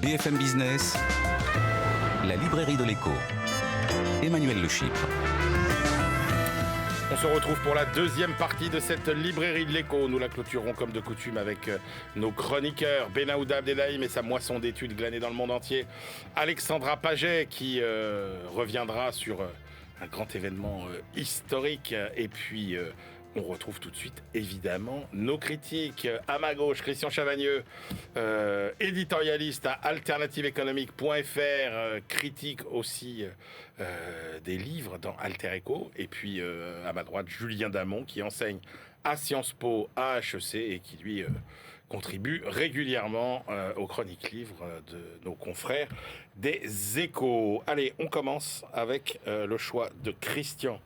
BFM Business, la librairie de l'écho. Emmanuel Le Chypre. On se retrouve pour la deuxième partie de cette librairie de l'écho. Nous la clôturons comme de coutume avec nos chroniqueurs Benaouda Abdelhaim et sa moisson d'études glanées dans le monde entier. Alexandra Paget qui reviendra sur un grand événement historique. Et puis on retrouve tout de suite évidemment nos critiques. À ma gauche, Christian Chavagneux, éditorialiste à alternativeéconomique.fr, critique aussi des livres dans Alter Echo. Et puis à ma droite, Julien Damon qui enseigne à Sciences Po, à HEC et qui lui contribue régulièrement aux chroniques livres de nos confrères des Échos. Allez, on commence avec le choix de Christian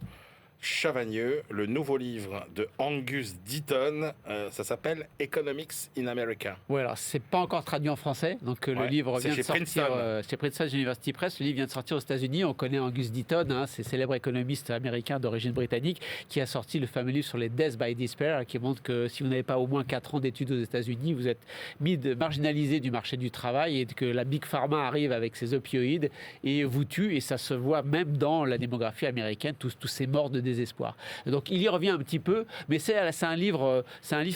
Chavagneux, le nouveau livre de Angus Deaton, ça s'appelle Economics in America. Oui, alors c'est pas encore traduit en français, donc le livre vient de sortir chez Princeton University Press. Le livre vient de sortir aux États-Unis. On connaît Angus Deaton, c'est célèbre économiste américain d'origine britannique qui a sorti le fameux livre sur les Death by Despair, qui montre que si vous n'avez pas au moins 4 ans d'études aux États-Unis, vous êtes marginalisé du marché du travail et que la Big Pharma arrive avec ses opioïdes et vous tue, et ça se voit même dans la démographie américaine, tous ces morts de désespoir. Donc il y revient un petit peu, mais c'est un livre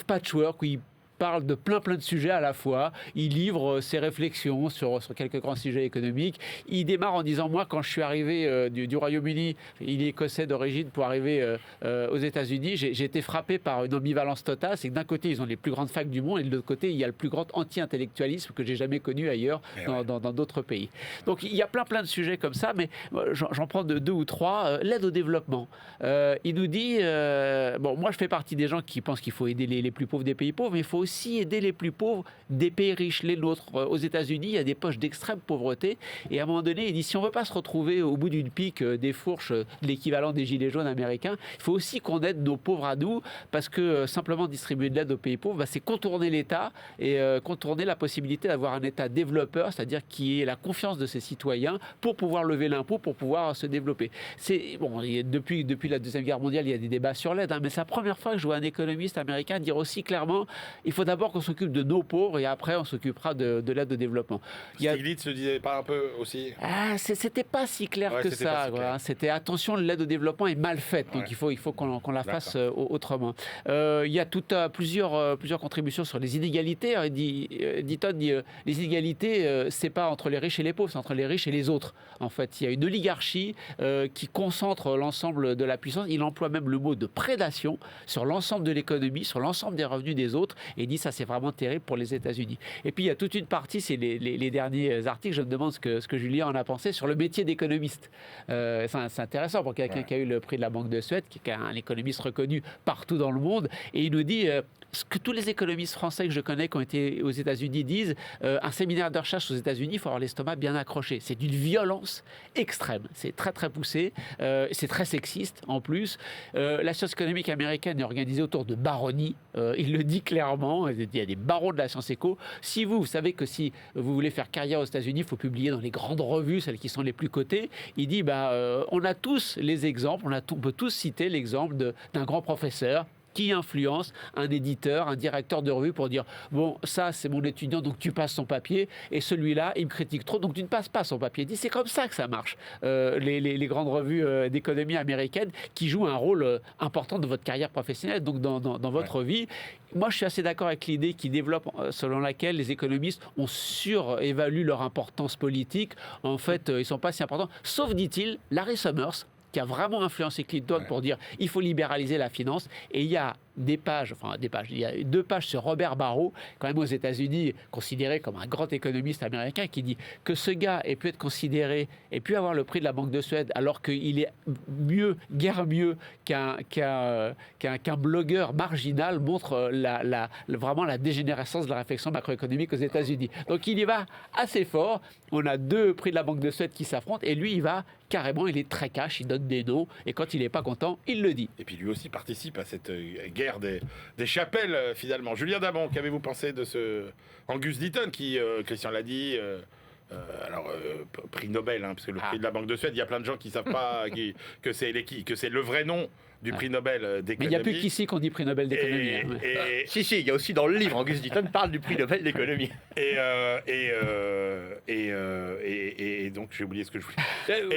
patchwork où il parle de plein de sujets à la fois. Il livre ses réflexions sur quelques grands sujets économiques. Il démarre en disant, moi, quand je suis arrivé du Royaume-Uni, il est écossais d'origine, pour arriver aux États-Unis, j'ai été frappé par une ambivalence totale. C'est que d'un côté, ils ont les plus grandes facs du monde, et de l'autre côté, il y a le plus grand anti-intellectualisme que j'ai jamais connu ailleurs dans d'autres pays. Donc il y a plein de sujets comme ça, mais j'en prends deux ou trois. L'aide au développement. Il nous dit, moi je fais partie des gens qui pensent qu'il faut aider les plus pauvres des pays pauvres, mais il faut aussi aider les plus pauvres des pays riches, les nôtres. Aux États-Unis, il y a des poches d'extrême pauvreté, et à un moment donné, il dit, si on ne veut pas se retrouver au bout d'une pique des fourches, de l'équivalent des gilets jaunes américains, il faut aussi qu'on aide nos pauvres à nous, parce que simplement distribuer de l'aide aux pays pauvres, c'est contourner l'État et contourner la possibilité d'avoir un État développeur, c'est-à-dire qui ait la confiance de ses citoyens pour pouvoir lever l'impôt, pour pouvoir se développer. Depuis la Deuxième Guerre mondiale, il y a des débats sur l'aide, mais c'est la première fois que je vois un économiste américain dire aussi clairement, il faut d'abord qu'on s'occupe de nos pauvres et après on s'occupera de l'aide au développement. Stiglitz ne disait pas un peu aussi c'était pas si clair que ça. C'était attention, l'aide au développement est mal faite, donc il faut qu'on la fasse autrement. Il y a plusieurs contributions sur les inégalités. Deaton dit les inégalités, c'est pas entre les riches et les pauvres, c'est entre les riches et les autres. En fait, il y a une oligarchie qui concentre l'ensemble de la puissance. Il emploie même le mot de prédation sur l'ensemble de l'économie, sur l'ensemble des revenus des autres. Et il dit ça, c'est vraiment terrible pour les États-Unis. Et puis il y a toute une partie, c'est les derniers articles, je me demande ce que Julien en a pensé sur le métier d'économiste. C'est intéressant pour quelqu'un qui a eu le prix de la Banque de Suède, qui est un économiste reconnu partout dans le monde, et il nous dit ce que tous les économistes français que je connais qui ont été aux États-Unis disent, un séminaire de recherche aux États-Unis, il faut avoir l'estomac bien accroché. C'est d'une violence extrême. C'est très poussé. C'est très sexiste en plus. La science économique américaine est organisée autour de baronnies. Il le dit clairement. Il y a des barons de la science éco. Si vous savez que si vous voulez faire carrière aux États-Unis, il faut publier dans les grandes revues, celles qui sont les plus cotées. Il dit, on a tous les exemples, on peut tous citer l'exemple d'un grand professeur qui influence un éditeur, un directeur de revue pour dire « Bon, ça, c'est mon étudiant, donc tu passes son papier, et celui-là, il me critique trop, donc tu ne passes pas son papier. » Il dit « C'est comme ça que ça marche. Les grandes revues d'économie américaines qui jouent un rôle important dans votre carrière professionnelle, donc dans votre vie. » Moi, je suis assez d'accord avec l'idée qui développe, selon laquelle les économistes ont surévalué leur importance politique. En fait, ils ne sont pas si importants, sauf, dit-il, Larry Summers, qui a vraiment influencé Clinton pour dire il faut libéraliser la finance. Et il y a il y a 2 pages sur Robert Barro, quand même aux États-Unis, considéré comme un grand économiste américain, qui dit que ce gars ait pu être considéré et pu avoir le prix de la Banque de Suède, alors qu'il est guère mieux qu'un blogueur marginal, montre vraiment la dégénérescence de la réflexion macroéconomique aux États-Unis. Donc il y va assez fort. On a 2 prix de la Banque de Suède qui s'affrontent, et lui, il va carrément, il est très cash, il donne des noms, et quand il n'est pas content, il le dit. Et puis lui aussi participe à cette guerre des chapelles, finalement. Julien Damon, qu'avez-vous pensé de ce Angus Deaton qui, Christian l'a dit, prix Nobel, parce que le prix de la Banque de Suède, il y a plein de gens qui ne savent pas que c'est le vrai nom du prix Nobel d'économie. Mais il n'y a plus qu'ici qu'on dit prix Nobel d'économie. Si, il y a aussi dans le livre, Angus Deaton parle du prix Nobel d'économie. Et donc, j'ai oublié ce que je voulais.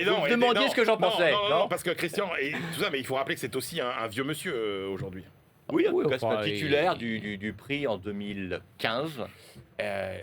Vous me demandiez ce que j'en pensais. Non, parce que Christian, et tout ça, mais il faut rappeler que c'est aussi un vieux monsieur aujourd'hui. Oui, en tout cas, c'est un titulaire du prix en 2015.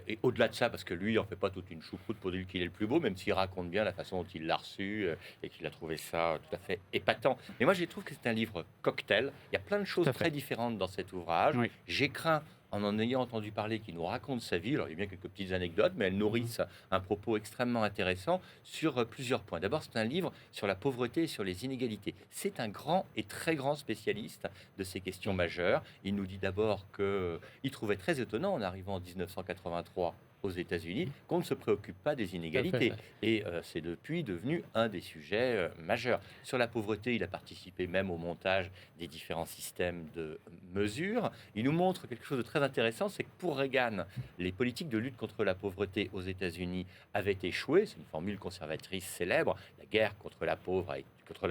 Et au-delà de ça, parce que lui, il n'en fait pas toute une choucroute pour dire qu'il est le plus beau, même s'il raconte bien la façon dont il l'a reçu et qu'il a trouvé ça tout à fait épatant. Mais moi, je trouve que c'est un livre cocktail. Il y a plein de choses très différentes dans cet ouvrage. Oui. J'ai craint, en ayant entendu parler, qu'il nous raconte sa vie. Alors, il y a bien quelques petites anecdotes, mais elles nourrissent un propos extrêmement intéressant sur plusieurs points. D'abord, c'est un livre sur la pauvreté et sur les inégalités. C'est un grand et très grand spécialiste de ces questions majeures. Il nous dit d'abord qu'il trouvait très étonnant, en arrivant en 1983 aux États-Unis, qu'on ne se préoccupe pas des inégalités. Et c'est depuis devenu un des sujets majeurs. Sur la pauvreté, il a participé même au montage des différents systèmes de mesure. Il nous montre quelque chose de très intéressant, c'est que pour Reagan, les politiques de lutte contre la pauvreté aux États-Unis avaient échoué. C'est une formule conservatrice célèbre. La guerre contre la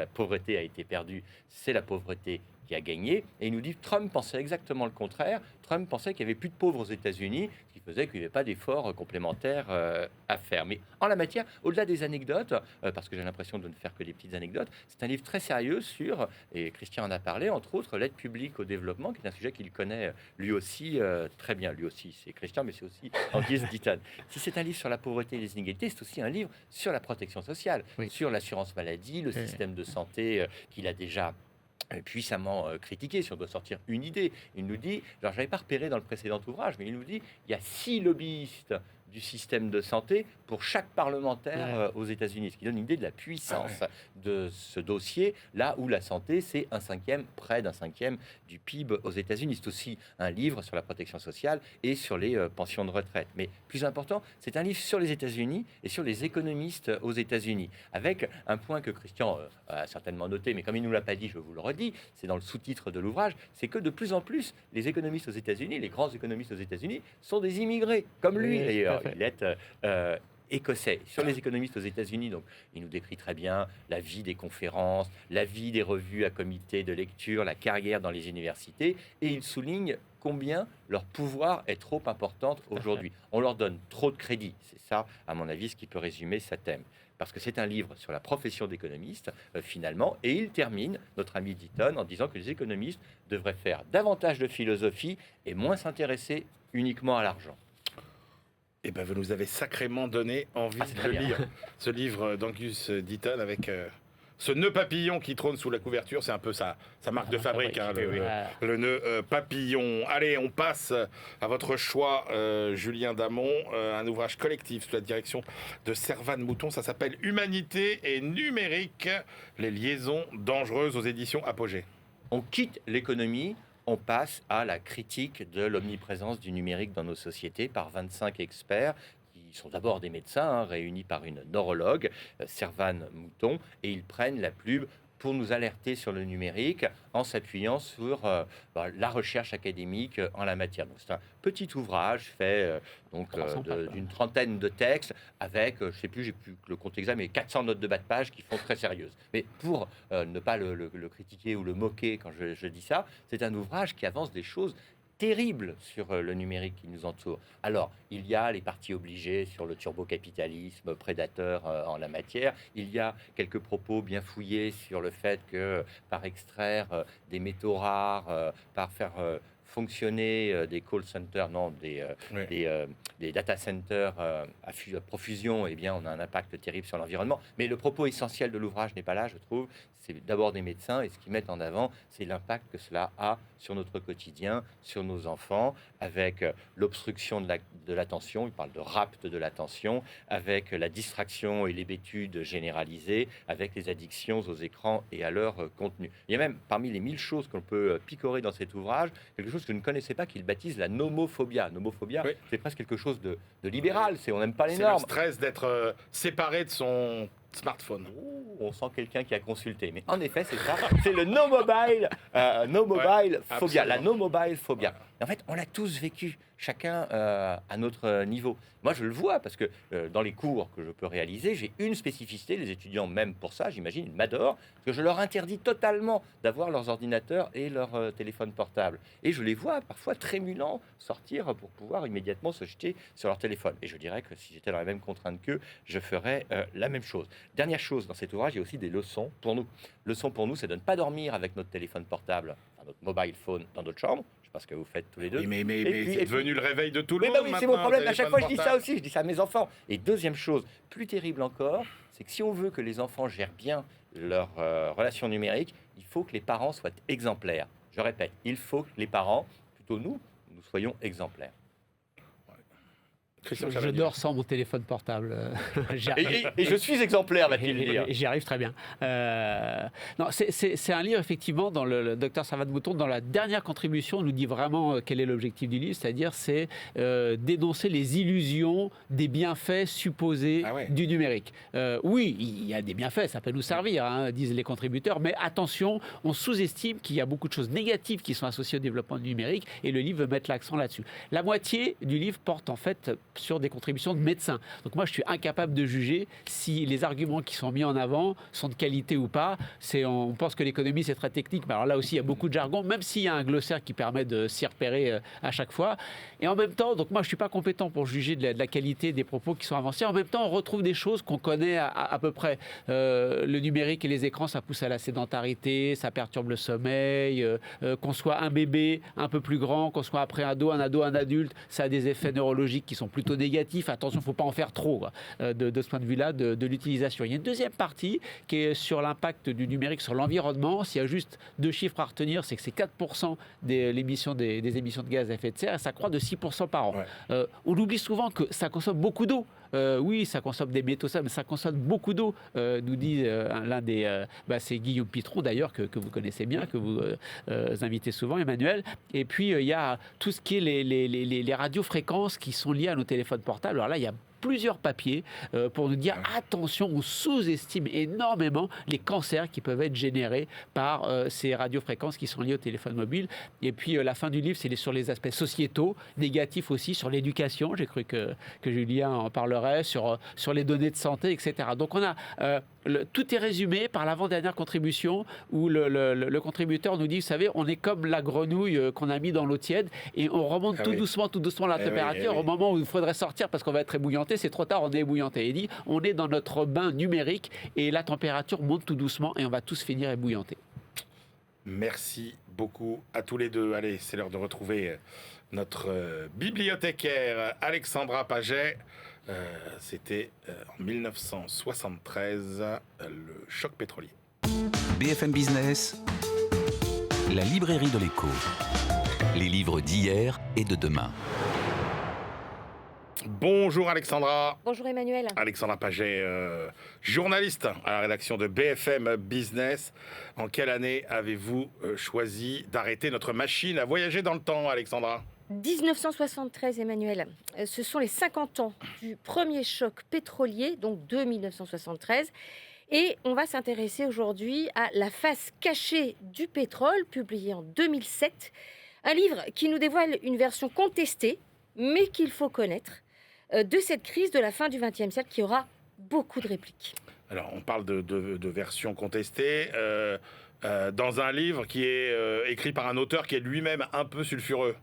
pauvreté a été perdue. C'est la pauvreté qui a gagné. Et il nous dit que Trump pensait exactement le contraire. Trump pensait qu'il n'y avait plus de pauvres aux États-Unis, ce qui faisait qu'il n'y avait pas d'efforts complémentaires à faire. Mais en la matière, au-delà des anecdotes, parce que j'ai l'impression de ne faire que des petites anecdotes, c'est un livre très sérieux sur, et Christian en a parlé, entre autres, l'aide publique au développement, qui est un sujet qu'il connaît lui aussi très bien. Lui aussi, c'est Christian, mais c'est aussi Angus Deaton. Si c'est un livre sur la pauvreté et les inégalités, c'est aussi un livre sur la protection sociale, sur l'assurance maladie, le système de santé qu'il a déjà puissamment critiqué. Si on doit sortir une idée, il nous dit, alors j'avais pas repéré dans le précédent ouvrage, mais il nous dit, il y a 6 lobbyistes du système de santé pour chaque parlementaire aux États-Unis, ce qui donne une idée de la puissance de ce dossier, là où la santé, c'est près d'un cinquième du PIB aux États-Unis. C'est aussi un livre sur la protection sociale et sur les pensions de retraite. Mais plus important, c'est un livre sur les États-Unis et sur les économistes aux États-Unis, avec un point que Christian a certainement noté, mais comme il ne nous l'a pas dit, je vous le redis, c'est dans le sous-titre de l'ouvrage, c'est que de plus en plus, les économistes aux États-Unis, les grands économistes aux États-Unis, sont des immigrés, comme lui d'ailleurs. Il est écossais. Sur les économistes aux États-Unis, donc, il nous décrit très bien la vie des conférences, la vie des revues à comité de lecture, la carrière dans les universités, et il souligne combien leur pouvoir est trop important aujourd'hui. On leur donne trop de crédit. C'est ça, à mon avis, ce qui peut résumer sa thème. Parce que c'est un livre sur la profession d'économiste, finalement, et il termine, notre ami Deaton, en disant que les économistes devraient faire davantage de philosophie et moins s'intéresser uniquement à l'argent. Eh ben, vous nous avez sacrément donné envie de lire ce livre d'Angus Deaton avec ce nœud papillon qui trône sous la couverture. C'est un peu sa marque de fabrique, le nœud papillon. Allez, on passe à votre choix, Julien Damon, un ouvrage collectif sous la direction de Servan Mouton. Ça s'appelle Humanité et numérique, les liaisons dangereuses, aux éditions Apogée. On quitte l'économie. On passe à la critique de l'omniprésence du numérique dans nos sociétés par 25 experts qui sont d'abord des médecins réunis par une neurologue, Servan Mouton, et ils prennent la plume pour nous alerter sur le numérique en s'appuyant sur la recherche académique en la matière. Donc, c'est un petit ouvrage fait d'une trentaine de textes avec, je ne sais plus, j'ai plus le compte exact, mais 400 notes de bas de page qui font très sérieuses. Mais pour ne pas le critiquer ou le moquer quand je dis ça, c'est un ouvrage qui avance des choses terrible sur le numérique qui nous entoure. Alors, il y a les parties obligées sur le turbocapitalisme prédateur en la matière. Il y a quelques propos bien fouillés sur le fait que par extraire des métaux rares, par faire fonctionner des call centers, des data centers à profusion, eh bien, on a un impact terrible sur l'environnement. Mais le propos essentiel de l'ouvrage n'est pas là, je trouve. C'est d'abord des médecins, et ce qu'ils mettent en avant, c'est l'impact que cela a sur notre quotidien, sur nos enfants, avec l'obstruction de l'attention, il parle de rapt de l'attention, avec la distraction et l'hébétude généralisée, avec les addictions aux écrans et à leur contenu. Il y a même, parmi les 1000 choses qu'on peut picorer dans cet ouvrage, quelque chose que je ne connaissais pas, qu'il baptise la nomophobia. Nomophobia, oui. C'est presque quelque chose de libéral, on n'aime pas les normes. C'est le stress d'être séparé de son smartphone. On sent quelqu'un qui a consulté. Mais en effet, c'est ça. C'est le no mobile phobia. La no mobile phobia. Et en fait, on l'a tous vécu, chacun à notre niveau. Moi, je le vois parce que dans les cours que je peux réaliser, j'ai une spécificité. Les étudiants, même pour ça, j'imagine, ils m'adorent, parce que je leur interdis totalement d'avoir leurs ordinateurs et leurs téléphones portables. Et je les vois parfois trémulants sortir pour pouvoir immédiatement se jeter sur leur téléphone. Et je dirais que si j'étais dans la même contrainte qu'eux, je ferais la même chose. Dernière chose, dans cet ouvrage, il y a aussi des leçons pour nous. Leçon pour nous, c'est de ne pas dormir avec notre téléphone portable, enfin, notre mobile phone dans notre chambre. Je sais pas ce que vous faites tous les deux. Oui, mais c'est devenu le réveil de tout le monde. Oui, c'est mon problème. À chaque fois, je dis ça portable. aussi. Je dis ça à mes enfants. Et deuxième chose, plus terrible encore, c'est que si on veut que les enfants gèrent bien leurs relations numériques, il faut que les parents soient exemplaires. Je répète, il faut que les parents, plutôt nous soyons exemplaires. Je dors sans mon téléphone portable. Et je suis exemplaire, va-t-il dire. J'y arrive très bien. Non, c'est un livre, effectivement, dans le docteur Servat-Mouton, dans la dernière contribution, nous dit vraiment quel est l'objectif du livre, c'est-à-dire c'est dénoncer les illusions des bienfaits supposés du numérique. Oui, il y a des bienfaits, ça peut nous servir, hein, disent les contributeurs, mais attention, on sous-estime qu'il y a beaucoup de choses négatives qui sont associées au développement du numérique, et le livre veut mettre l'accent là-dessus. La moitié du livre porte en fait sur des contributions de médecins. Donc moi, je suis incapable de juger si les arguments qui sont mis en avant sont de qualité ou pas. On pense que l'économie, c'est très technique, mais alors là aussi, il y a beaucoup de jargon, même s'il y a un glossaire qui permet de s'y repérer à chaque fois. Et en même temps, donc moi, je ne suis pas compétent pour juger de la qualité des propos qui sont avancés. En même temps, on retrouve des choses qu'on connaît à peu près. Le numérique et les écrans, ça pousse à la sédentarité, ça perturbe le sommeil. Qu'on soit un bébé un peu plus grand, qu'on soit après un ado, un adulte, ça a des effets neurologiques qui sont plutôt négatif. Attention, il ne faut pas en faire trop de ce point de vue-là de l'utilisation. Il y a une deuxième partie qui est sur l'impact du numérique sur l'environnement. S'il y a juste deux chiffres à retenir, c'est que c'est 4% des émissions de gaz à effet de serre et ça croît de 6% par an. Ouais. On oublie souvent que ça consomme beaucoup d'eau. Oui, ça consomme des métaux, mais ça consomme beaucoup d'eau, nous dit l'un des... c'est Guillaume Pitron, d'ailleurs, que vous connaissez bien, que vous invitez souvent, Emmanuel. Et puis, il y a tout ce qui est les radiofréquences qui sont liées à nos téléphones portables. Alors là, il y a plusieurs papiers pour nous dire attention, on sous-estime énormément les cancers qui peuvent être générés par ces radiofréquences qui sont liées au téléphone mobile. Et puis la fin du livre, c'est sur les aspects sociétaux, négatifs aussi, sur l'éducation. J'ai cru que Julien en parlerait, sur les données de santé, etc. Donc on a tout est résumé par l'avant-dernière contribution où le contributeur nous dit, vous savez, on est comme la grenouille qu'on a mis dans l'eau tiède et on remonte tout doucement la température au moment où il faudrait sortir parce qu'on va être ébouillanté. C'est trop tard, on est ébouillanté. Il dit, on est dans notre bain numérique et la température monte tout doucement et on va tous finir ébouillantés. Merci beaucoup à tous les deux. Allez, c'est l'heure de retrouver notre bibliothécaire Alexandra Paget. C'était en 1973, le choc pétrolier. BFM Business, la librairie de l'écho. Les livres d'hier et de demain. Bonjour Alexandra. Bonjour Emmanuel. Alexandra Paget, journaliste à la rédaction de BFM Business. En quelle année avez-vous choisi d'arrêter notre machine à voyager dans le temps, Alexandra ? 1973, Emmanuel. Ce sont les 50 ans du premier choc pétrolier, donc de 1973. Et on va s'intéresser aujourd'hui à La face cachée du pétrole, publié en 2007. Un livre qui nous dévoile une version contestée, mais qu'il faut connaître, de cette crise de la fin du XXe siècle qui aura beaucoup de répliques. Alors, on parle de versions contestées dans un livre qui est écrit par un auteur qui est lui-même un peu sulfureux.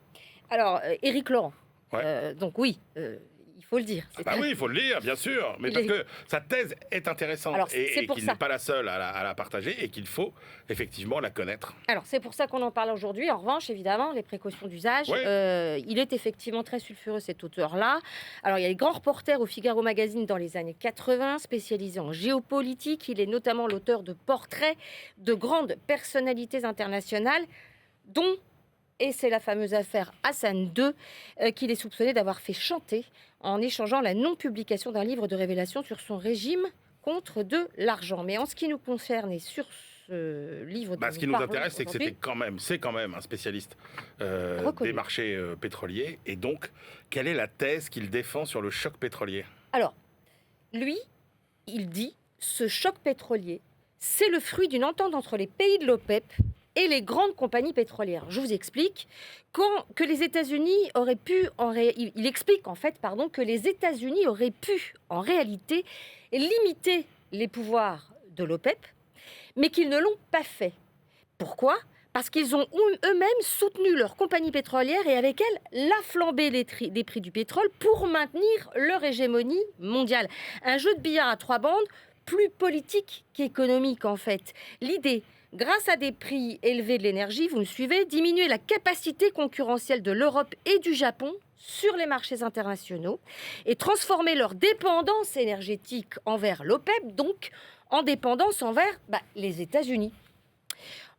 Alors, Éric Laurent. Ouais. Donc oui, il faut le dire. Oui, il faut le lire, bien sûr. Mais parce que sa thèse est intéressante. Alors, et qu'il n'est pas la seule à la partager et qu'il faut effectivement la connaître. Alors, c'est pour ça qu'on en parle aujourd'hui. En revanche, évidemment, les précautions d'usage. Ouais. Il est effectivement très sulfureux, cet auteur-là. Alors, il y a les grands reporters au Figaro Magazine dans les années 80, spécialisé en géopolitique. Il est notamment l'auteur de portraits de grandes personnalités internationales, dont... Et c'est la fameuse affaire Hassan II qu'il est soupçonné d'avoir fait chanter en échangeant la non-publication d'un livre de révélation sur son régime contre de l'argent. Mais en ce qui nous concerne et sur ce livre... ce qui nous intéresse, c'est que c'est quand même un spécialiste des marchés pétroliers. Et donc, quelle est la thèse qu'il défend sur le choc pétrolier ? Alors, lui, il dit, ce choc pétrolier, c'est le fruit d'une entente entre les pays de l'OPEP et les grandes compagnies pétrolières. Je vous explique que les États-Unis auraient pu, il explique en fait, que les États-Unis auraient pu en réalité limiter les pouvoirs de l'OPEP, mais qu'ils ne l'ont pas fait. Pourquoi ? Parce qu'ils ont eux-mêmes soutenu leurs compagnies pétrolières et avec elles la flambée des prix du pétrole pour maintenir leur hégémonie mondiale. Un jeu de billard à 3 bandes, plus politique qu'économique en fait. L'idée, grâce à des prix élevés de l'énergie, vous me suivez, diminuer la capacité concurrentielle de l'Europe et du Japon sur les marchés internationaux et transformer leur dépendance énergétique envers l'OPEP, donc en dépendance envers les États-Unis,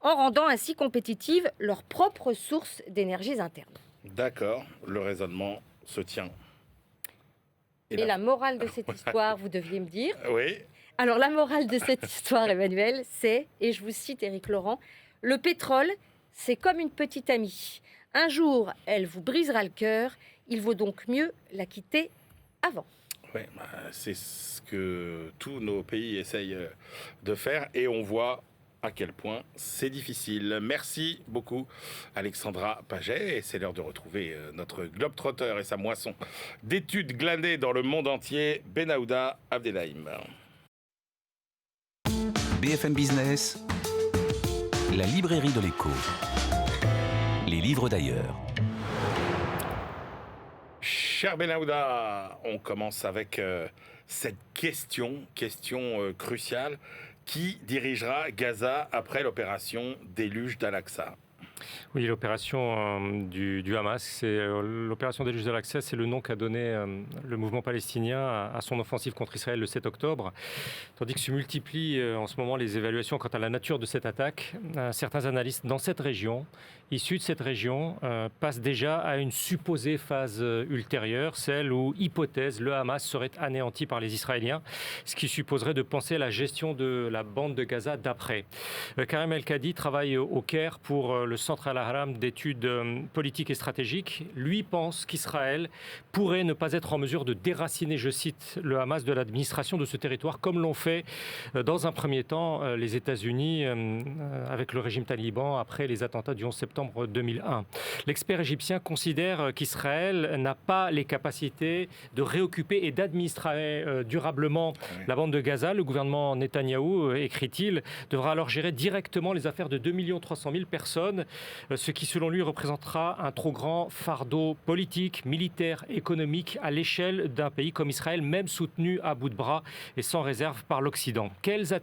en rendant ainsi compétitives leurs propres sources d'énergie internes. D'accord, le raisonnement se tient. Et la morale de cette histoire, vous deviez me dire. Oui. Alors la morale de cette histoire, Emmanuel, c'est, et je vous cite Éric Laurent, le pétrole, c'est comme une petite amie. Un jour, elle vous brisera le cœur, il vaut donc mieux la quitter avant. Oui, c'est ce que tous nos pays essayent de faire et on voit à quel point c'est difficile. Merci beaucoup Alexandra Paget et c'est l'heure de retrouver notre globe-trotter et sa moisson d'études glanées dans le monde entier, Benahouda Abdelhaim. BFM Business, la librairie de l'écho, les livres d'ailleurs. Cher Benahouda, on commence avec cette question cruciale. Qui dirigera Gaza après l'opération Déluge d'Al-Aqsa ? Oui, l'opération du Hamas, c'est l'opération Déluge d'Al-Aqsa, c'est le nom qu'a donné le mouvement palestinien à son offensive contre Israël le 7 octobre. Tandis que se multiplient en ce moment les évaluations quant à la nature de cette attaque, certains analystes dans cette région, issus de cette région, passent déjà à une supposée phase ultérieure, celle où, hypothèse, le Hamas serait anéanti par les Israéliens, ce qui supposerait de penser la gestion de la bande de Gaza d'après. Karim El-Kadi travaille au Caire pour le Centre Al-Ahram d'études politiques et stratégiques. Lui pense qu'Israël pourrait ne pas être en mesure de déraciner, je cite, le Hamas de l'administration de ce territoire, comme l'ont fait dans un premier temps les États-Unis avec le régime taliban après les attentats du 11 septembre 2001. L'expert égyptien considère qu'Israël n'a pas les capacités de réoccuper et d'administrer durablement la bande de Gaza. Le gouvernement Netanyahou, écrit-il, devra alors gérer directement les affaires de 2 300 000 personnes, ce qui selon lui représentera un trop grand fardeau politique, militaire, économique à l'échelle d'un pays comme Israël, même soutenu à bout de bras et sans réserve par l'Occident. Quelles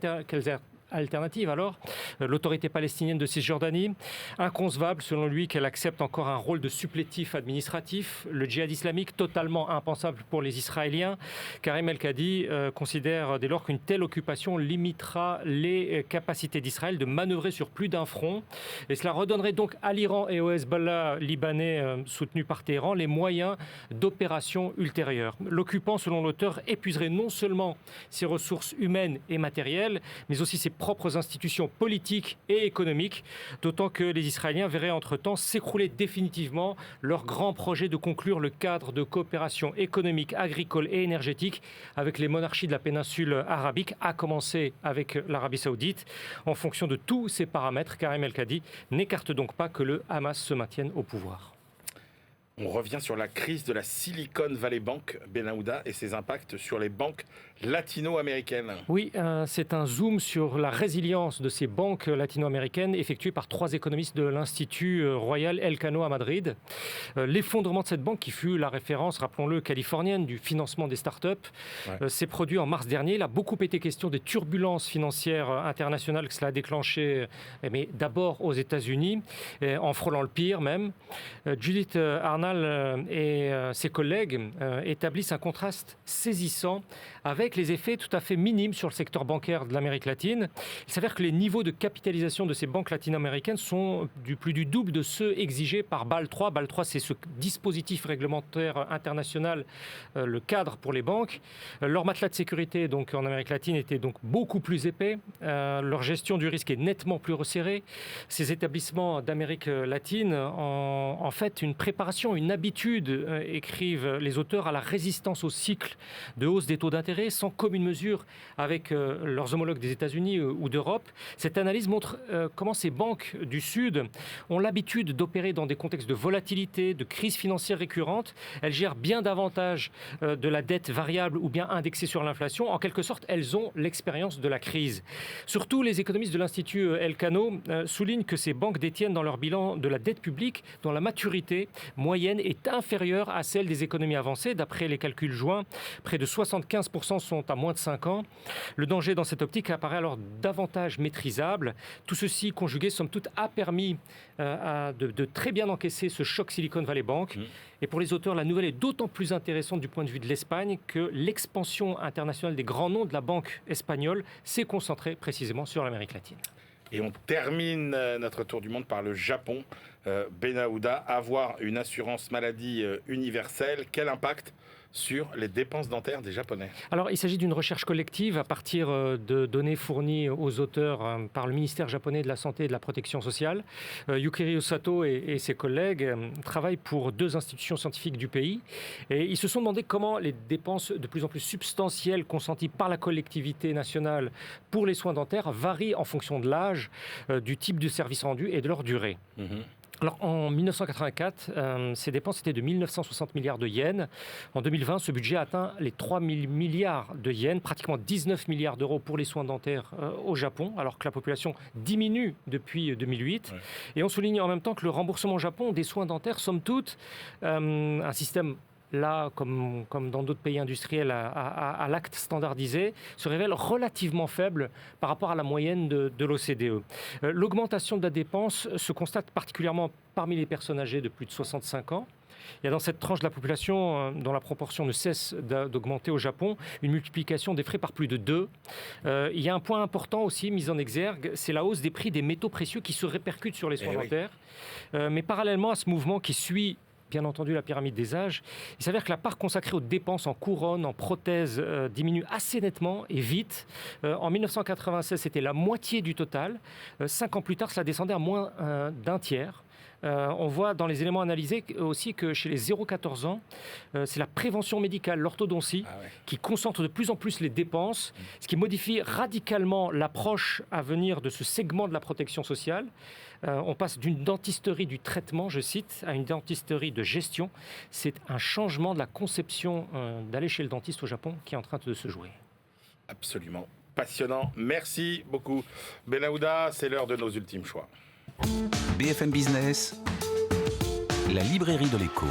alternative alors ? L'autorité palestinienne de Cisjordanie, inconcevable selon lui qu'elle accepte encore un rôle de supplétif administratif. Le djihad islamique, totalement impensable pour les Israéliens. Karim El-Kadi considère dès lors qu'une telle occupation limitera les capacités d'Israël de manœuvrer sur plus d'un front. Et cela redonnerait donc à l'Iran et au Hezbollah libanais soutenu par Téhéran les moyens d'opérations ultérieures. L'occupant, selon l'auteur, épuiserait non seulement ses ressources humaines et matérielles, mais aussi ses propres institutions politiques et économiques, d'autant que les Israéliens verraient entre-temps s'écrouler définitivement leur grand projet de conclure le cadre de coopération économique, agricole et énergétique avec les monarchies de la péninsule arabique, à commencer avec l'Arabie saoudite. En fonction de tous ces paramètres, Karim El-Kadi n'écarte donc pas que le Hamas se maintienne au pouvoir. On revient sur la crise de la Silicon Valley Bank, Benahouda, et ses impacts sur les banques latino-américaines. Oui, c'est un zoom sur la résilience de ces banques latino-américaines effectué par 3 économistes de l'Institut Royal Elcano à Madrid. L'effondrement de cette banque, qui fut la référence, rappelons-le, californienne du financement des startups, s'est produit en mars dernier. Il a beaucoup été question des turbulences financières internationales que cela a déclenché, mais d'abord aux États-Unis, en frôlant le pire même. Judith Arnall et ses collègues établissent un contraste saisissant avec les effets tout à fait minimes sur le secteur bancaire de l'Amérique latine. Il s'avère que les niveaux de capitalisation de ces banques latino-américaines sont plus du double de ceux exigés par Bâle III. Bâle III, c'est ce dispositif réglementaire international, le cadre pour les banques. Leur matelas de sécurité donc, en Amérique latine était donc beaucoup plus épais. Leur gestion du risque est nettement plus resserrée. Ces établissements d'Amérique latine ont en fait une préparation, maintenant une habitude, écrivent les auteurs, à la résistance au cycle de hausse des taux d'intérêt sans commune mesure avec leurs homologues des États-Unis ou d'Europe. Cette analyse montre comment ces banques du Sud ont l'habitude d'opérer dans des contextes de volatilité, de crise financière récurrente. Elles gèrent bien davantage de la dette variable ou bien indexée sur l'inflation. En quelque sorte, elles ont l'expérience de la crise. Surtout, les économistes de l'Institut Elcano soulignent que ces banques détiennent dans leur bilan de la dette publique dont la maturité moyenne est inférieure à celle des économies avancées. D'après les calculs joints, près de 75% sont à moins de 5 ans. Le danger dans cette optique apparaît alors davantage maîtrisable. Tout ceci conjugué, somme toute, a permis de très bien encaisser ce choc Silicon Valley Bank. Et pour les auteurs, la nouvelle est d'autant plus intéressante du point de vue de l'Espagne que l'expansion internationale des grands noms de la banque espagnole s'est concentrée précisément sur l'Amérique latine. Et on termine notre tour du monde par le Japon. Benahouda, avoir une assurance maladie universelle, quel impact sur les dépenses dentaires des Japonais? Alors, il s'agit d'une recherche collective à partir de données fournies aux auteurs par le ministère japonais de la Santé et de la Protection sociale. Yukihiro Sato et ses collègues travaillent pour 2 institutions scientifiques du pays et ils se sont demandé comment les dépenses de plus en plus substantielles consenties par la collectivité nationale pour les soins dentaires varient en fonction de l'âge, du type de service rendu et de leur durée. Alors, en 1984, ces dépenses étaient de 1960 milliards de yens. En 2020, ce budget a atteint les 3 000 milliards de yens, pratiquement 19 milliards d'euros pour les soins dentaires au Japon, alors que la population diminue depuis 2008. Ouais. Et on souligne en même temps que le remboursement au Japon des soins dentaires, somme toute, un système là, comme dans d'autres pays industriels, à l'acte standardisé, se révèle relativement faible par rapport à la moyenne de l'OCDE. L'augmentation de la dépense se constate particulièrement parmi les personnes âgées de plus de 65 ans. Il y a dans cette tranche de la population, dont la proportion ne cesse d'augmenter au Japon, une multiplication des frais par plus de 2. Il y a un point important aussi mis en exergue, c'est la hausse des prix des métaux précieux qui se répercutent sur les soins dentaires. Mais parallèlement à ce mouvement qui suit bien entendu la pyramide des âges, il s'avère que la part consacrée aux dépenses en couronne, en prothèses, diminue assez nettement et vite. En 1996, c'était la moitié du total. 5 ans plus tard, cela descendait à moins d'un tiers. On voit dans les éléments analysés aussi que chez les 0-14 ans, c'est la prévention médicale, l'orthodontie, qui concentre de plus en plus les dépenses, ce qui modifie radicalement l'approche à venir de ce segment de la protection sociale. On passe d'une dentisterie du traitement, je cite, à une dentisterie de gestion. C'est un changement de la conception d'aller chez le dentiste au Japon qui est en train de se jouer. Absolument passionnant. Merci beaucoup. Benahouda, c'est l'heure de nos ultimes choix. BFM Business, la librairie de l'écho.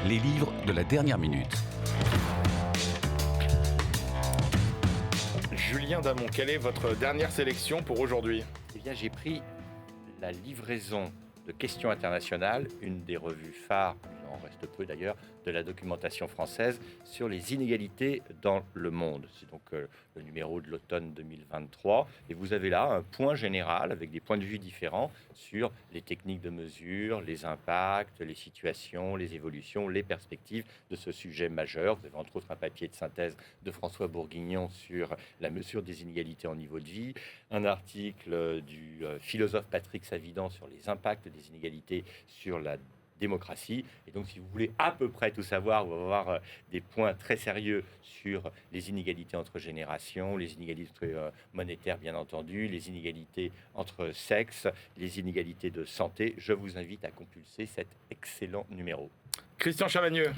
Les livres de la dernière minute. Julien Damon, quelle est votre dernière sélection pour aujourd'hui? Eh bien, j'ai pris la livraison de Questions internationales, une des revues phares, il en reste peu d'ailleurs, de la documentation française sur les inégalités dans le monde. C'est donc le numéro de l'automne 2023. Et vous avez là un point général avec des points de vue différents sur les techniques de mesure, les impacts, les situations, les évolutions, les perspectives de ce sujet majeur. Vous avez entre autres un papier de synthèse de François Bourguignon sur la mesure des inégalités en niveau de vie, un article du philosophe Patrick Savidan sur les impacts des inégalités sur la démocratie. Et donc, si vous voulez à peu près tout savoir, vous allez avoir des points très sérieux sur les inégalités entre générations, les inégalités monétaires, bien entendu, les inégalités entre sexes, les inégalités de santé. Je vous invite à compulser cet excellent numéro. Christian Chavagneux.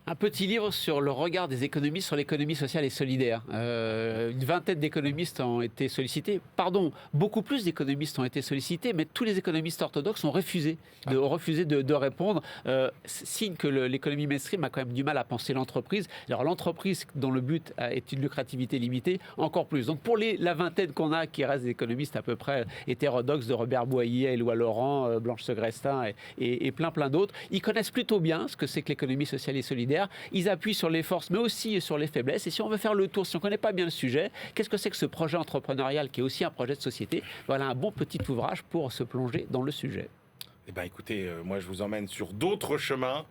Un petit livre sur le regard des économistes sur l'économie sociale et solidaire. Une vingtaine d'économistes ont été sollicités. Pardon, beaucoup plus d'économistes ont été sollicités, mais tous les économistes orthodoxes ont refusé de répondre. Signe que l'économie mainstream a quand même du mal à penser l'entreprise. Alors l'entreprise dont le but est une lucrativité limitée, encore plus. Donc pour la vingtaine qu'on a, qui restent des économistes à peu près hétérodoxes, de Robert Boyer, Éloi Laurent, Blanche Segrestin et plein d'autres, ils connaissent plutôt bien ce que c'est que l'économie sociale et solidaire. Ils appuient sur les forces, mais aussi sur les faiblesses. Et si on veut faire le tour, si on ne connaît pas bien le sujet, qu'est-ce que c'est que ce projet entrepreneurial qui est aussi un projet de société? Voilà un bon petit ouvrage pour se plonger dans le sujet. Eh bien, écoutez, moi, je vous emmène sur d'autres chemins,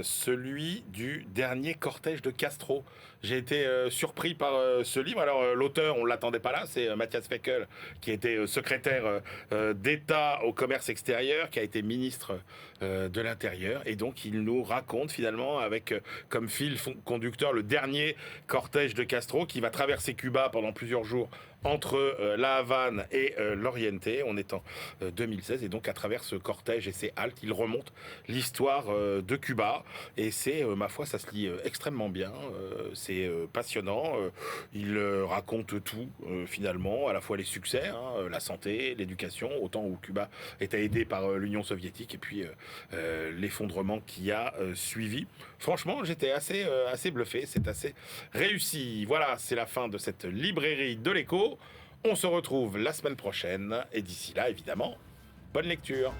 celui du dernier cortège de Castro. J'ai été surpris par ce livre. Alors, l'auteur, on ne l'attendait pas là, c'est Matthias Fekl, qui était secrétaire d'État au commerce extérieur, qui a été ministre de l'Intérieur. Et donc, il nous raconte finalement, avec comme fil conducteur, le dernier cortège de Castro, qui va traverser Cuba pendant plusieurs jours entre La Havane et l'Oriente. On est en 2016. Et donc, à travers ce cortège et ses haltes, il remonte l'histoire de Cuba. Et c'est, ma foi, ça se lit extrêmement bien. C'est passionnant. Il raconte tout, finalement, à la fois les succès, la santé, l'éducation, autant où Cuba était aidé par l'Union soviétique, et puis l'effondrement qui a suivi. Franchement, j'étais assez bluffé. C'est assez réussi. Voilà, c'est la fin de cette librairie de l'Écho. On se retrouve la semaine prochaine. Et d'ici là, évidemment, bonne lecture.